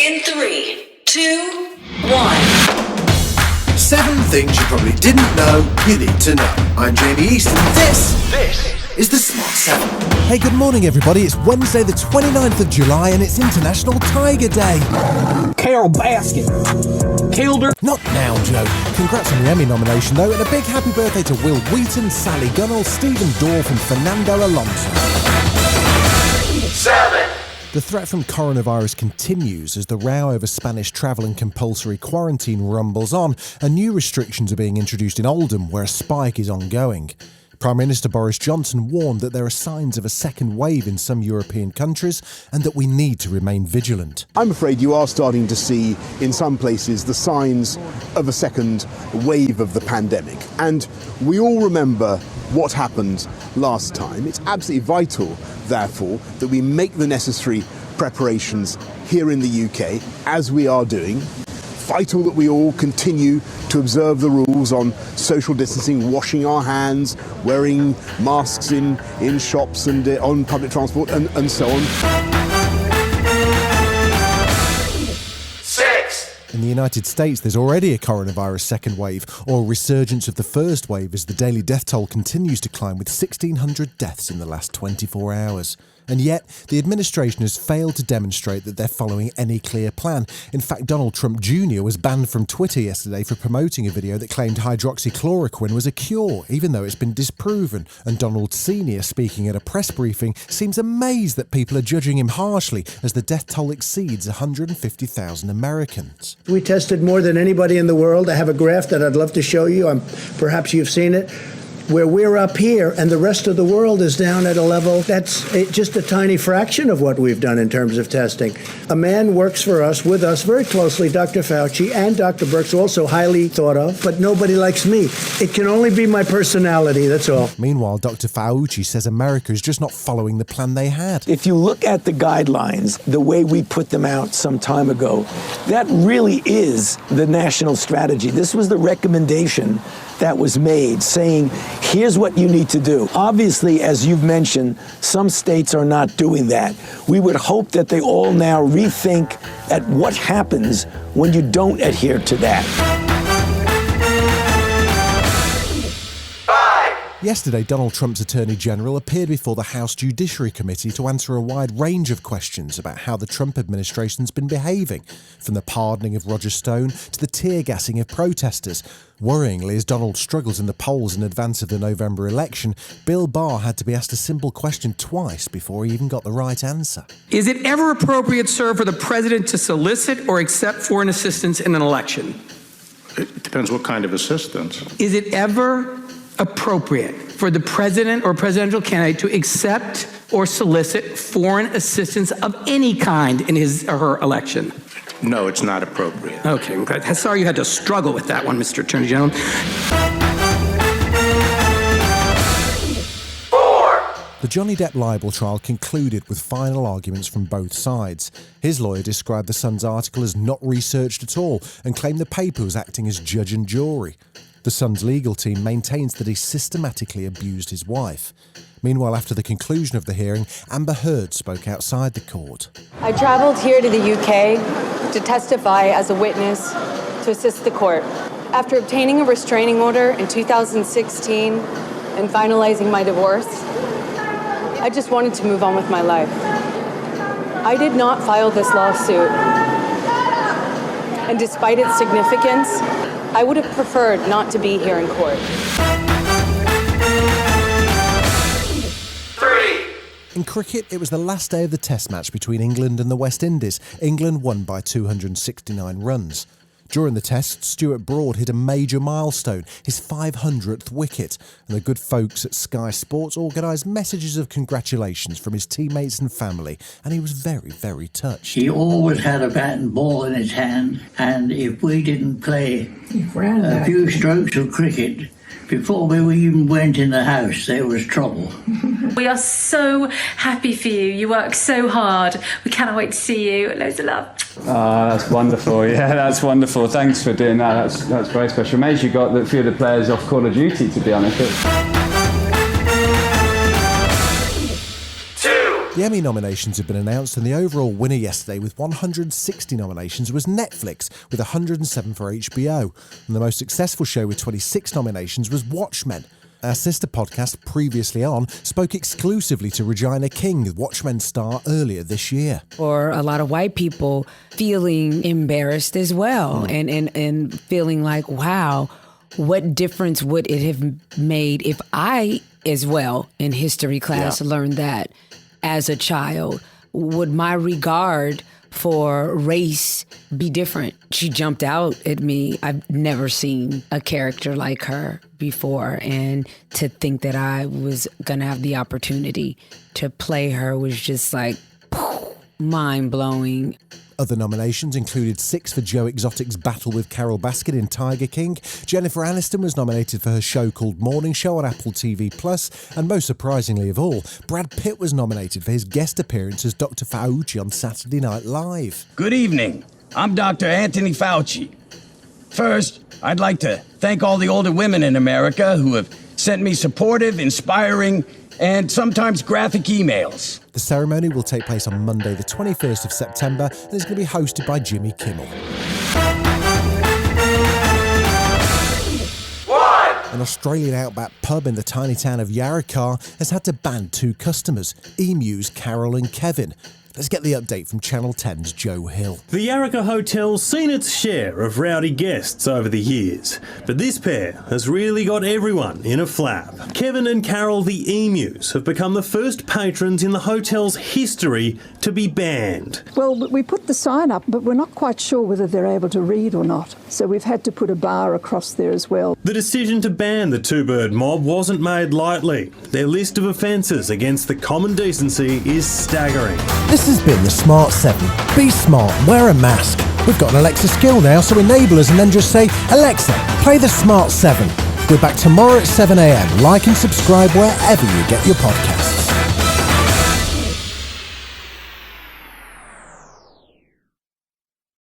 In 3, 2, 1. 7 things you probably didn't know you need to know. I'm Jamie East, and this is the Smart 7. Hey, good morning, everybody. It's Wednesday, the 29th of July, and it's International Tiger Day. Carol Baskin killed her. Not now, Joe. Congrats on the Emmy nomination, though, and a big happy birthday to Will Wheaton, Sally Gunnell, Stephen Dorff, and Fernando Alonso. 7. The threat from coronavirus continues as the row over Spanish travel and compulsory quarantine rumbles on, and new restrictions are being introduced in Oldham, where a spike is ongoing. Prime Minister Boris Johnson warned that there are signs of a second wave in some European countries and that we need to remain vigilant. I'm afraid you are starting to see, in some places, the signs of a second wave of the pandemic. And we all remember what happened last time. It's absolutely vital, therefore, that we make the necessary preparations here in the UK, as we are doing. Vital that we all continue to observe the rules on social distancing, washing our hands, wearing masks in shops and on public transport and so on. 6. In the United States, there's already a coronavirus second wave, or a resurgence of the first wave, as the daily death toll continues to climb with 1,600 deaths in the last 24 hours. And yet, the administration has failed to demonstrate that they're following any clear plan. In fact, Donald Trump Jr. was banned from Twitter yesterday for promoting a video that claimed hydroxychloroquine was a cure, even though it's been disproven. And Donald Sr., speaking at a press briefing, seems amazed that people are judging him harshly as the death toll exceeds 150,000 Americans. We tested more than anybody in the world. I have a graph that I'd love to show you. Perhaps you've seen it, where we're up here and the rest of the world is down at a level that's just a tiny fraction of what we've done in terms of testing. A man works for us, with us very closely, Dr. Fauci, and Dr. Birx, also highly thought of, but nobody likes me. It can only be my personality, that's all. Meanwhile, Dr. Fauci says America is just not following the plan they had. If you look at the guidelines, the way we put them out some time ago, that really is the national strategy. This was the recommendation that was made, saying, here's what you need to do. Obviously, as you've mentioned, some states are not doing that. We would hope that they all now rethink at what happens when you don't adhere to that. Yesterday, Donald Trump's Attorney General appeared before the House Judiciary Committee to answer a wide range of questions about how the Trump administration's been behaving, from the pardoning of Roger Stone to the tear-gassing of protesters. Worryingly, as Donald struggles in the polls in advance of the November election, Bill Barr had to be asked a simple question twice before he even got the right answer. Is it ever appropriate, sir, for the president to solicit or accept foreign assistance in an election? It depends what kind of assistance. Is it ever appropriate for the president or presidential candidate to accept or solicit foreign assistance of any kind in his or her election? No, it's not appropriate. Okay, I'm sorry you had to struggle with that one, Mr. Attorney General. 4. The Johnny Depp libel trial concluded with final arguments from both sides. His lawyer described the Sun's article as not researched at all and claimed the paper was acting as judge and jury. The Sun's legal team maintains that he systematically abused his wife. Meanwhile, after the conclusion of the hearing, Amber Heard spoke outside the court. I traveled here to the UK to testify as a witness to assist the court. After obtaining a restraining order in 2016 and finalizing my divorce, I just wanted to move on with my life. I did not file this lawsuit, and despite its significance, I would have preferred not to be here in court. 3. In cricket, it was the last day of the Test match between England and the West Indies. England won by 269 runs. During the Test, Stuart Broad hit a major milestone, his 500th wicket, and the good folks at Sky Sports organised messages of congratulations from his teammates and family, and he was very, very touched. He always had a bat and ball in his hand, and if we didn't play a few strokes of cricket before we even went in the house, there was trouble. We are so happy for you. You work so hard. We cannot wait to see you. Loads of love. Oh, that's wonderful. Yeah, that's wonderful. Thanks for doing that. That's very special. Amazed you got a few of the players off Call of Duty, to be honest. The Emmy nominations have been announced, and the overall winner yesterday with 160 nominations was Netflix, with 107 for HBO. And the most successful show with 26 nominations was Watchmen. Our sister podcast, Previously On, spoke exclusively to Regina King, the Watchmen star, earlier this year. Or a lot of white people feeling embarrassed as well, and feeling like, wow, what difference would it have made if I, as well, in history class, learned that as a child? Would my regard for race be different? She jumped out at me. I've never seen a character like her before, and to think that I was going to have the opportunity to play her was just like mind-blowing. Other nominations included 6 for Joe Exotic's battle with Carol Baskin in Tiger King. Jennifer Aniston was nominated for her show called Morning Show on Apple TV+, and most surprisingly of all, Brad Pitt was nominated for his guest appearance as Dr. Fauci on Saturday Night Live. Good evening. I'm Dr. Anthony Fauci. First, I'd like to thank all the older women in America who have sent me supportive, inspiring, and sometimes graphic emails. The ceremony will take place on Monday, the 21st of September, and is going to be hosted by Jimmy Kimmel. An Australian outback pub in the tiny town of Yarrakar has had to ban 2 customers, emus Carol and Kevin. Let's get the update from Channel 10's Joe Hill. The Yarrakar Hotel's seen its share of rowdy guests over the years, but this pair has really got everyone in a flap. Kevin and Carol the emus have become the first patrons in the hotel's history to be banned. Well, we put the sign up, but we're not quite sure whether they're able to read or not, so we've had to put a bar across there as well. The decision to ban the two-bird mob wasn't made lightly. Their list of offences against the common decency is staggering. This has been the Smart 7. Be smart, wear a mask. We've got an Alexa skill now, so enable us and then just say, Alexa, play the Smart 7. We're back tomorrow at 7 a.m. Like and subscribe wherever you get your podcasts.